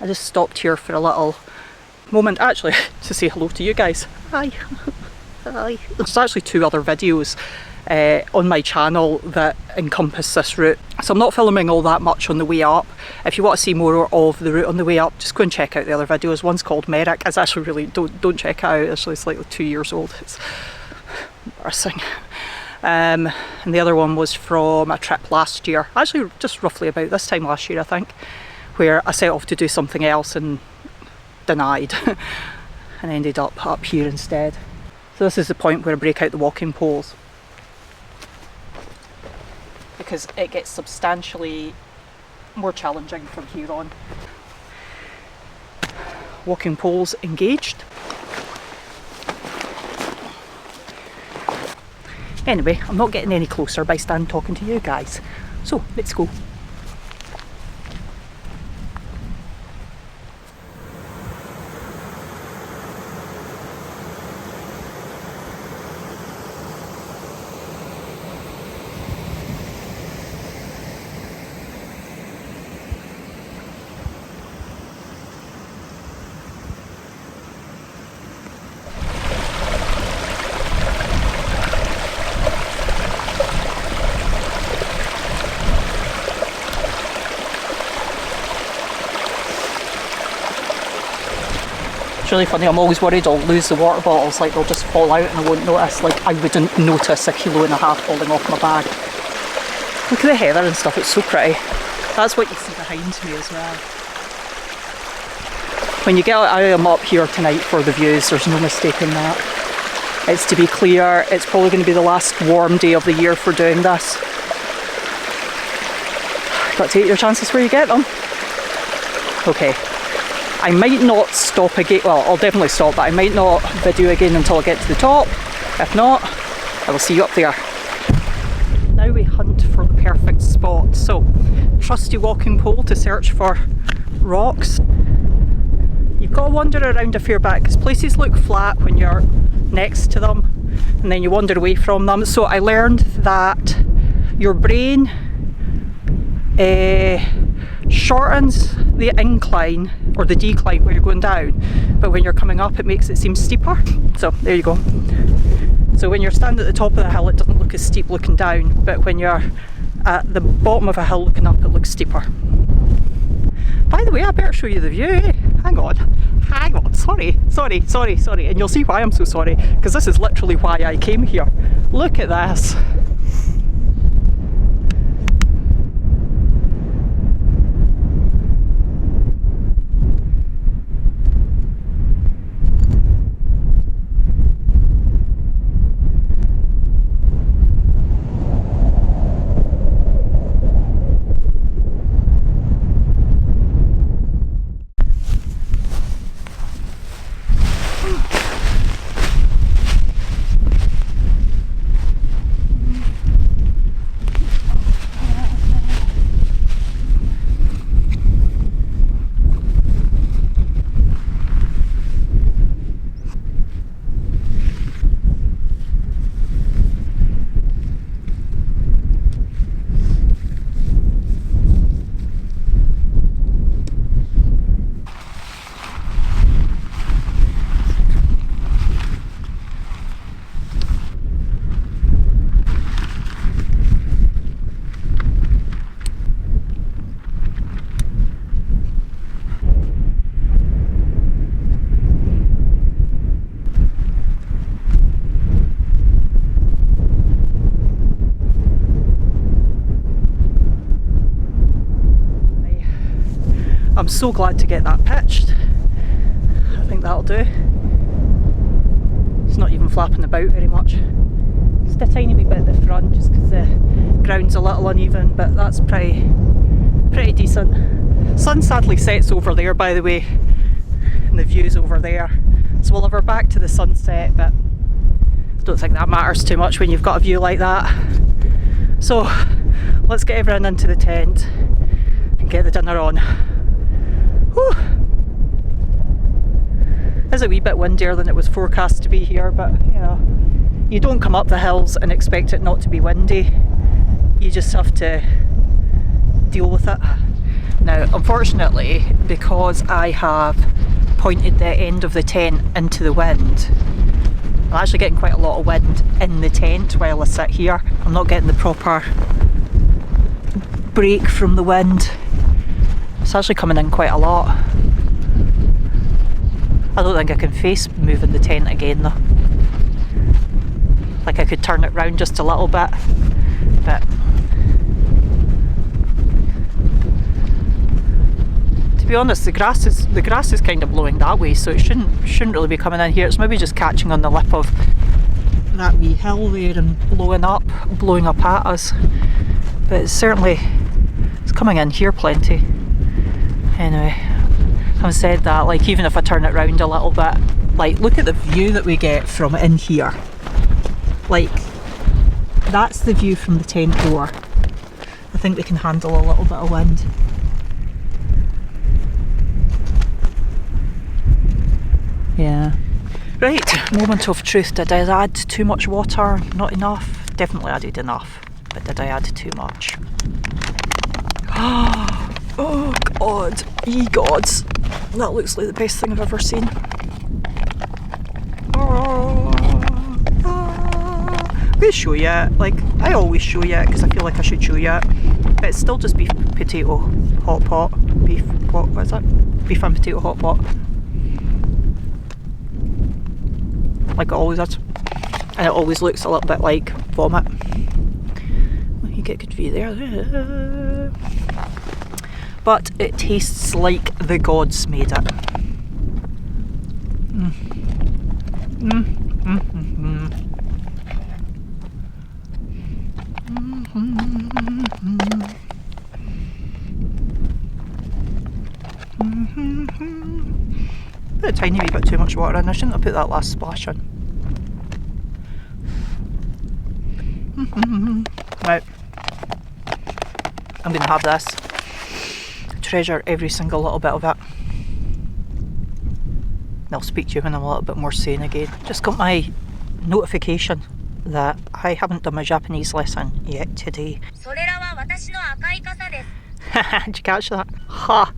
I just stopped here for a little moment actually to say hello to you guys. Hi. Hi. There's actually 2 other videos on my channel that encompass this route, so I'm not filming all that much on the way up. If you want to see more of the route on the way up, just go and check out the other videos. One's called Merrick. It's actually really, don't check it out, actually it's like 2 years old. It's embarrassing. And the other one was from a trip last year, actually just roughly about this time last year I think, where I set off to do something else and denied and ended up here instead. So this is the point where I break out the walking poles, because it gets substantially more challenging from here on. Walking poles engaged. Anyway, I'm not getting any closer by standing talking to you guys, so let's go. It's really funny, I'm always worried I'll lose the water bottles, like they'll just fall out and I won't notice. Like I wouldn't notice 1.5 kilos falling off my bag. Look at the heather and stuff, it's so pretty. That's what you see behind me as well. When you get out, I am up here tonight for the views, there's no mistaking that. It's to be clear, it's probably going to be the last warm day of the year for doing this. Got to take your chances where you get them. Okay. I might not stop again, well I'll definitely stop, but I might not video again until I get to the top. If not, I will see you up there. Now we hunt for the perfect spot. So, trusty walking pole to search for rocks. You've got to wander around a fair bit because places look flat when you're next to them and then you wander away from them. So I learned that your brain shortens the incline or the decline where you're going down, but when you're coming up it makes it seem steeper. So there you go. So when you're standing at the top of the hill it doesn't look as steep looking down, but when you're at the bottom of a hill looking up it looks steeper. By the way, I better show you the view, eh? Hang on, sorry, and you'll see why I'm so sorry, because this is literally why I came here. Look at this. I'm so glad to get that pitched. I think that'll do. It's not even flapping about very much. Just a tiny wee bit at the front just because the ground's a little uneven, but that's pretty decent. Sun sadly sets over there, by the way, and the view's over there. So we'll have our back to the sunset, but I don't think that matters too much when you've got a view like that. So let's get everyone into the tent and get the dinner on. Whew. It's a wee bit windier than it was forecast to be here, but you know, you don't come up the hills and expect it not to be windy. You just have to deal with it. Now, unfortunately, because I have pointed the end of the tent into the wind, I'm actually getting quite a lot of wind in the tent while I sit here. I'm not getting the proper break from the wind. It's actually coming in quite a lot. I don't think I can face moving the tent again though. Like I could turn it round just a little bit, but to be honest, the grass is kind of blowing that way, so it shouldn't really be coming in here. It's maybe just catching on the lip of that wee hill there and blowing up at us. But it's coming in here plenty. Anyway, having said that, like even if I turn it round a little bit, like look at the view that we get from in here. Like that's the view from the tent door. I think we can handle a little bit of wind. Yeah. Right, moment of truth. Did I add too much water? Not enough? Definitely added enough, but did I add too much? Oh God, ye gods. That looks like the best thing I've ever seen. I'm going to show you it. Like, I always show you it because I feel like I should show you it. But it's still just beef potato hot pot. What is it? Beef and potato hot pot. Like it always is. And it always looks a little bit like vomit. You get good view there. But it tastes like the gods made it. Put a tiny wee bit too much water in. I shouldn't have put that last splash in. Right. I'm going to have this. Treasure every single little bit of it. And I'll speak to you when I'm a little bit more sane again. Just got my notification that I haven't done my Japanese lesson yet today. Did you catch that? Ha!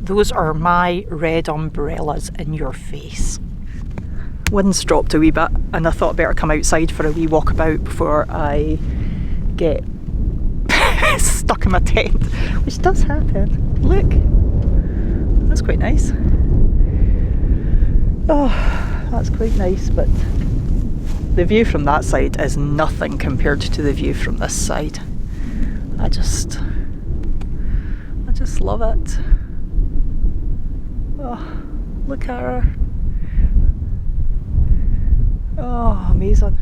Those are my red umbrellas in your face. Wind's dropped a wee bit and I thought I'd better come outside for a wee walkabout before I get stuck in my tent, which does happen. Look, that's quite nice. Oh, that's quite nice, but the view from that side is nothing compared to the view from this side. I just love it. Oh, look at her. Oh, amazing.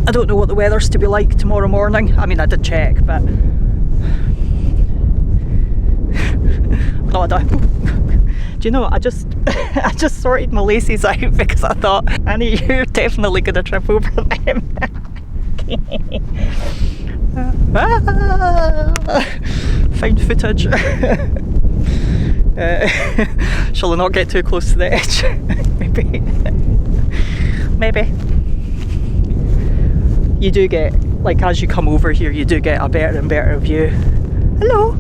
I don't know what the weather's to be like tomorrow morning. I mean, I did check, but no, I don't. Do you know what? I just sorted my laces out because I thought, Annie, you're definitely gonna trip over them. Found footage. Shall I not get too close to the edge? Maybe. You do get, like as you come over here, you do get a better and better view. Hello!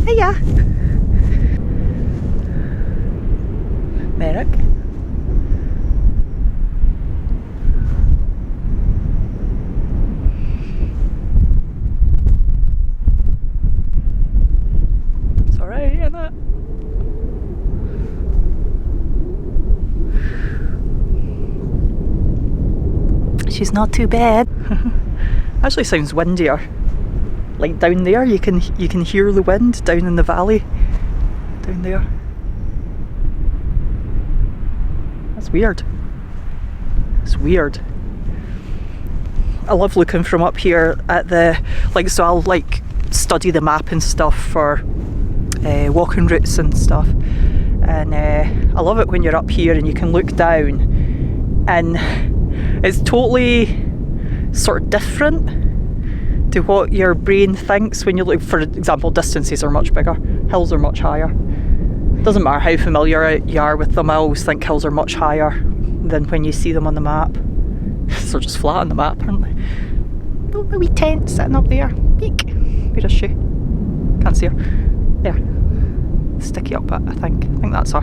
Hiya! Merrick. It's alright, isn't it? She's not too bad. Actually sounds windier. Like down there, you can hear the wind down in the valley. Down there. It's weird. It's weird. I love looking from up here at the, like, so I'll like study the map and stuff for walking routes and stuff, and I love it when you're up here and you can look down and it's totally sort of different to what your brain thinks when you look. For example, distances are much bigger, hills are much higher. Doesn't matter how familiar you are with them, I always think hills are much higher than when you see them on the map. They're just flat on the map, aren't they? Oh, a wee tent sitting up there. Peek. Where is she? Can't see her. There. Sticky up bit, I think. I think that's her.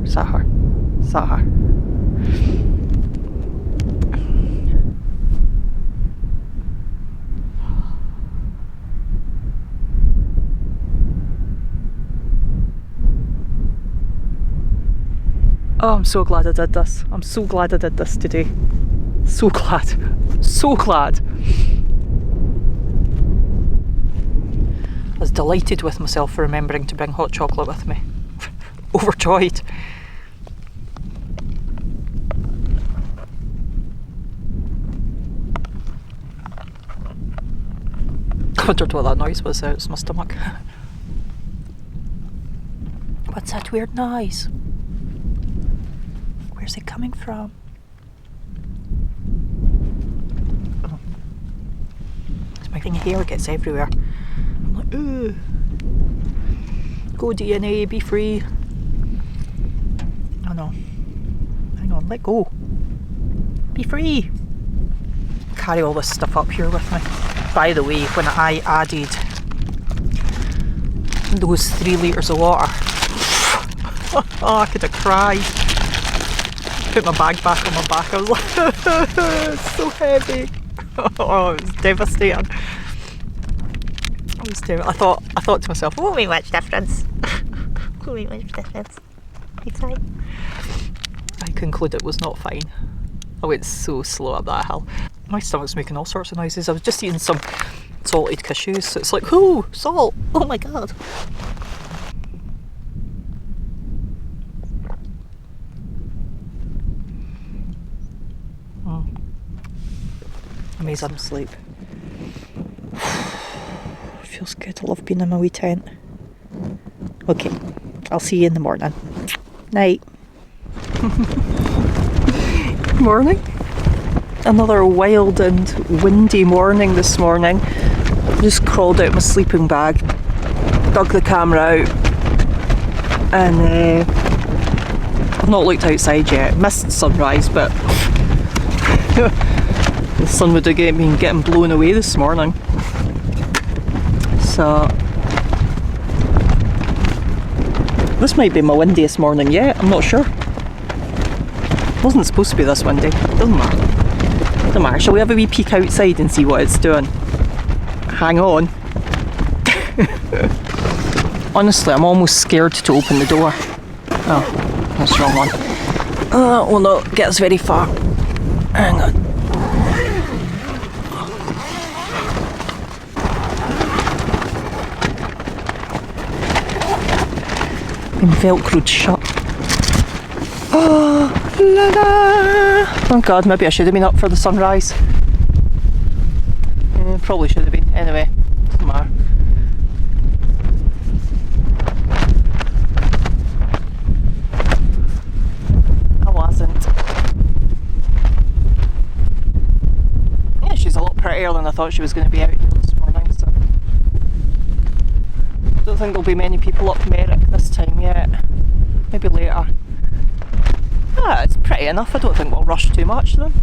Is that her? Is that her? Oh, I'm so glad I did this. I'm so glad I did this today. So glad. So glad. I was delighted with myself for remembering to bring hot chocolate with me. Overjoyed. I wondered what that noise was. It's my stomach. What's that weird noise? Where's it coming from? Oh. It's my thing, hair gets everywhere. I'm like, ooh. Go DNA, be free. Oh no. Hang on, let go. Be free. Carry all this stuff up here with me. By the way, when I added those 3 litres of water, oh, I could have cried. Put my bag back on my back. I was like, it's so heavy. Oh, it was devastating. It was devastating. I thought to myself, won't make much difference. Won't make much difference. It's fine. I conclude it was not fine. I went so slow up that hill. My stomach's making all sorts of noises. I was just eating some salted cashews, so it's like, ooh, salt. Oh my god. Amazing sleep. Feels good. I love being in my wee tent. Okay, I'll see you in the morning. Night. Morning. Another wild and windy morning this morning. Just crawled out my sleeping bag, dug the camera out, and I've not looked outside yet. Missed sunrise, but the sun would have been getting blown away this morning. So this might be my windiest morning yet, I'm not sure. It wasn't supposed to be this windy. Doesn't matter. Doesn't matter. Shall we have a wee peek outside and see what it's doing? Hang on. Honestly, I'm almost scared to open the door. Oh, that's the wrong one. Will not get us very far. Hang on. Been velcroed shut. Oh, la la. Oh god, maybe I should have been up for the sunrise. Probably should have been. Anyway, doesn't matter. I wasn't. Yeah, she's a lot prettier than I thought she was going to be out here this morning, so don't think there'll be many people up Merrick this time yet. Maybe later. Ah, it's pretty enough. I don't think we'll rush too much then.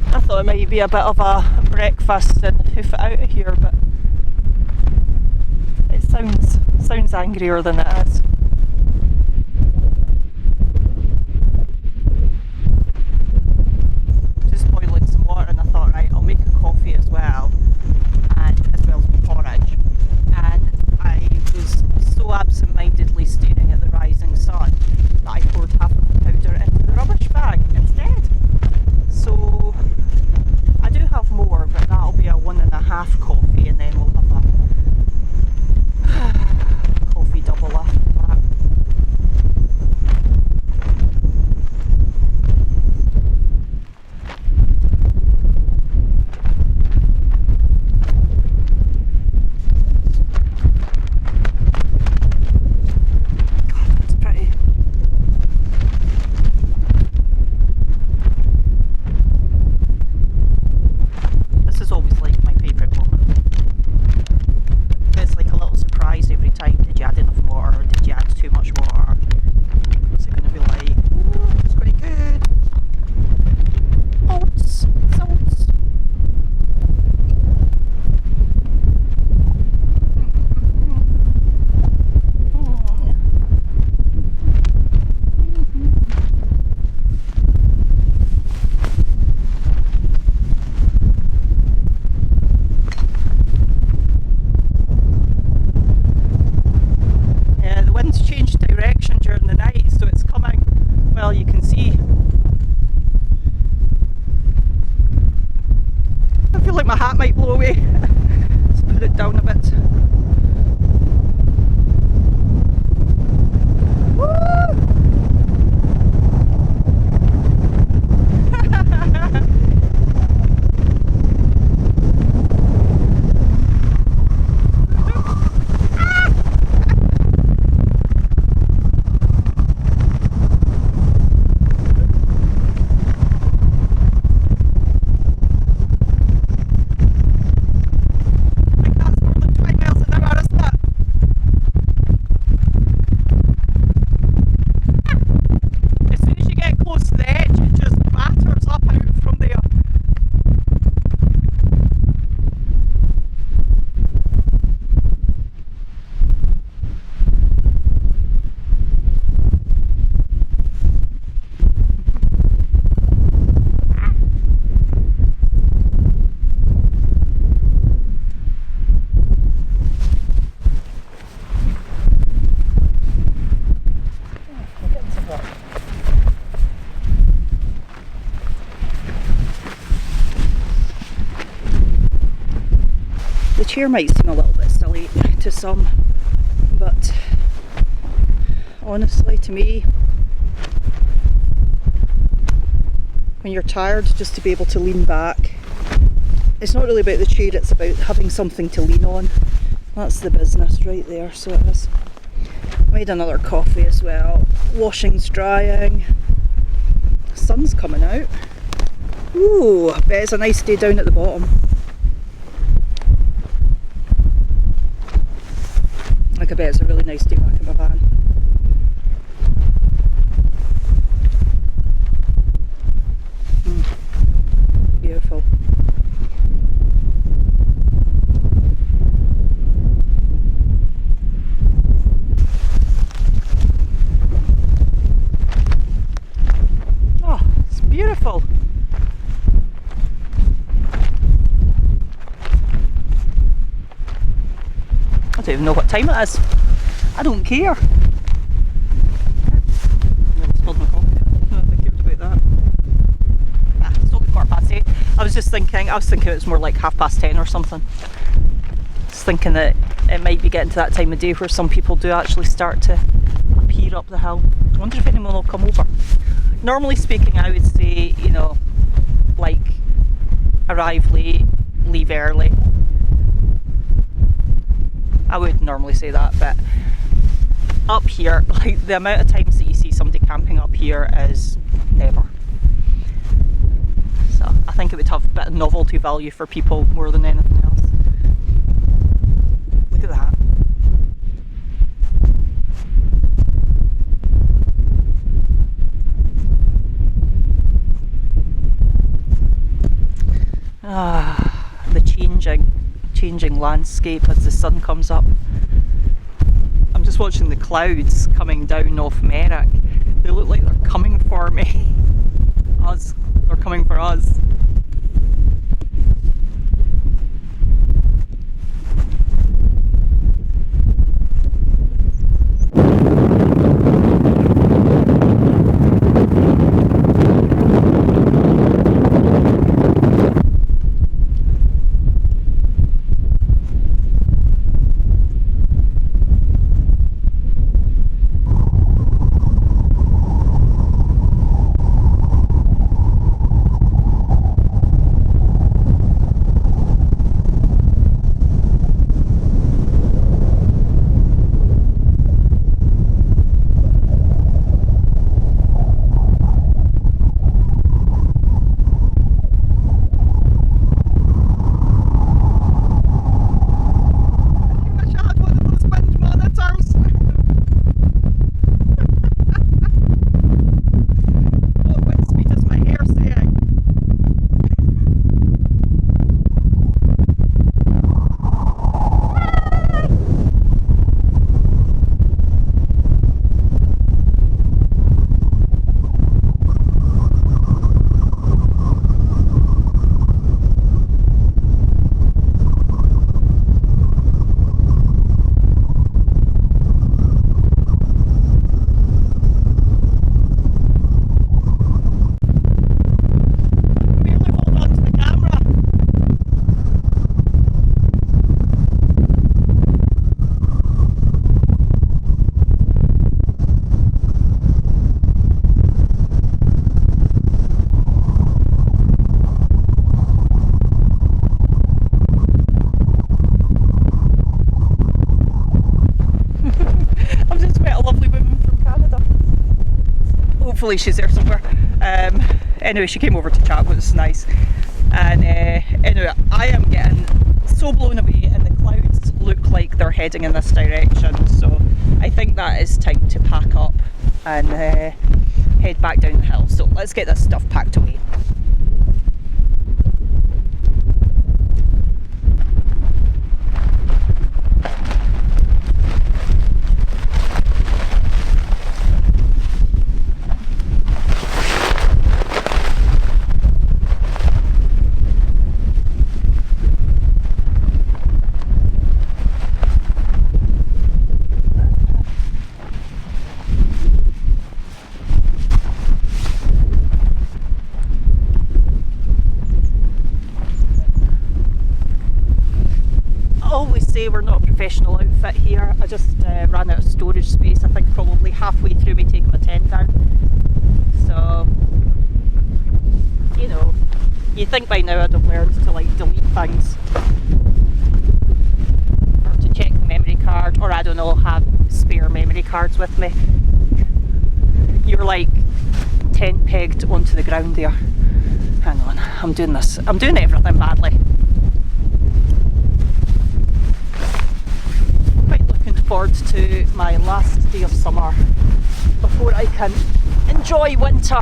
I thought it might be a bit of a breakfast and hoof it out of here, but it sounds angrier than it is. Just boiling some water, and I thought, right, I'll make a coffee as well, and as well as my porridge. And I was so absent-mindedly staring at the rising sun that I poured half of the powder into the rubbish bag instead. So I do have more, but that'll be a 1.5 coffee, and then we'll have a coffee double after that. I feel like my hat might blow away. Let's put it down a bit. The chair might seem a little bit silly to some, but honestly to me, when you're tired, just to be able to lean back, it's not really about the chair, it's about having something to lean on. That's the business right there, so it is. Made another coffee as well. Washing's drying. Sun's coming out. Ooh, I bet it's a nice day down at the bottom. Like, I bet it's a really nice day back in my van. Beautiful. Oh, it's beautiful. I don't even know what time it is. I don't care. Nearly spilled my coffee. I don't know if I cared about that. Ah, it's only 8:15. I was thinking it was more like 10:30 or something. I was thinking that it might be getting to that time of day where some people do actually start to appear up the hill. I wonder if anyone will come over. Normally speaking, I would say, you know, like, arrive late, leave early. I would normally say that, but up here, like, the amount of times that you see somebody camping up here is never. So I think it would have a bit of novelty value for people more than anything else. Look at that. Ah, the changing landscape as the sun comes up. I'm just watching the clouds coming down off Merrick. They look like they're coming for me. Us. They're coming for us. Hopefully she's there somewhere. Anyway, she came over to chat, which was nice. And anyway, I am getting so blown away, and the clouds look like they're heading in this direction. So I think that is time to pack up and head back down the hill. So let's get this stuff packed away. We're not a professional outfit here. I just ran out of storage space, I think probably halfway through me taking my tent down. So, you know, you think by now I'd have learned to like delete things, or to check the memory card, or I don't know, have spare memory cards with me. You're like tent pegged onto the ground there. Hang on, I'm doing everything badly. Forward to my last day of summer before I can enjoy winter.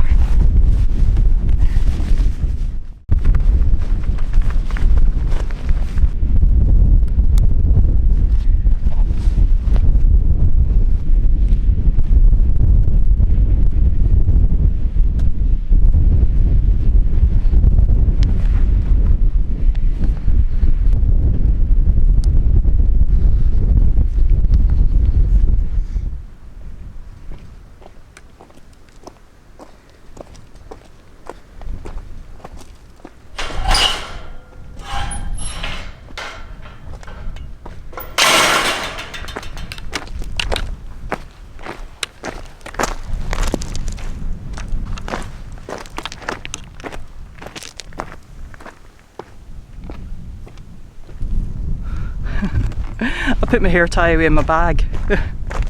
I put my hair tie away in my bag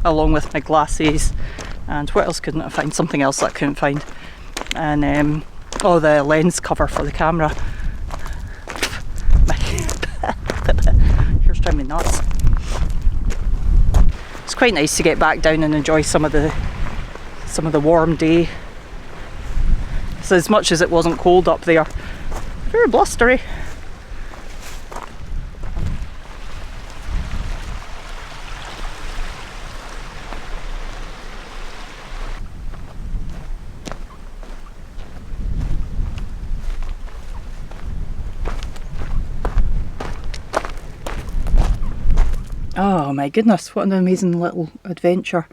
along with my glasses, and what else couldn't I find? Something else that I couldn't find. And oh, the lens cover for the camera. My hair's driving me nuts. It's quite nice to get back down and enjoy some of the warm day. So as much as it wasn't cold up there, very blustery. Oh my goodness, what an amazing little adventure.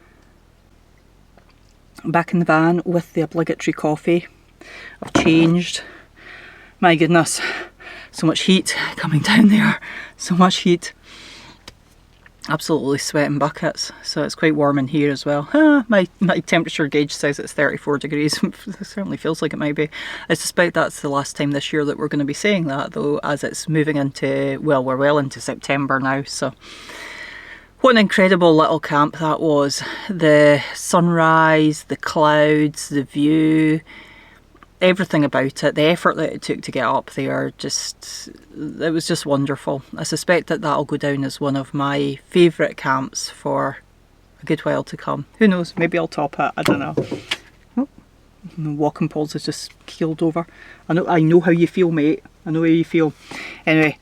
I'm back in the van with the obligatory coffee. I've changed. My goodness, so much heat coming down there, so much heat. Absolutely sweating buckets, so it's quite warm in here as well. My temperature gauge says it's 34 degrees. It certainly feels like it might be. I suspect that's the last time this year that we're going to be saying that though, as it's moving into, well, we're well into September now, so. What an incredible little camp that was. The sunrise, the clouds, the view, everything about it, the effort that it took to get up there, it was just wonderful. I suspect that that'll go down as one of my favourite camps for a good while to come. Who knows, maybe I'll top it, I don't know. Oh, the walking poles has just keeled over. I know how you feel, mate. I know how you feel. Anyway.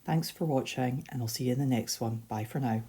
Thanks for watching, and I'll see you in the next one. Bye for now.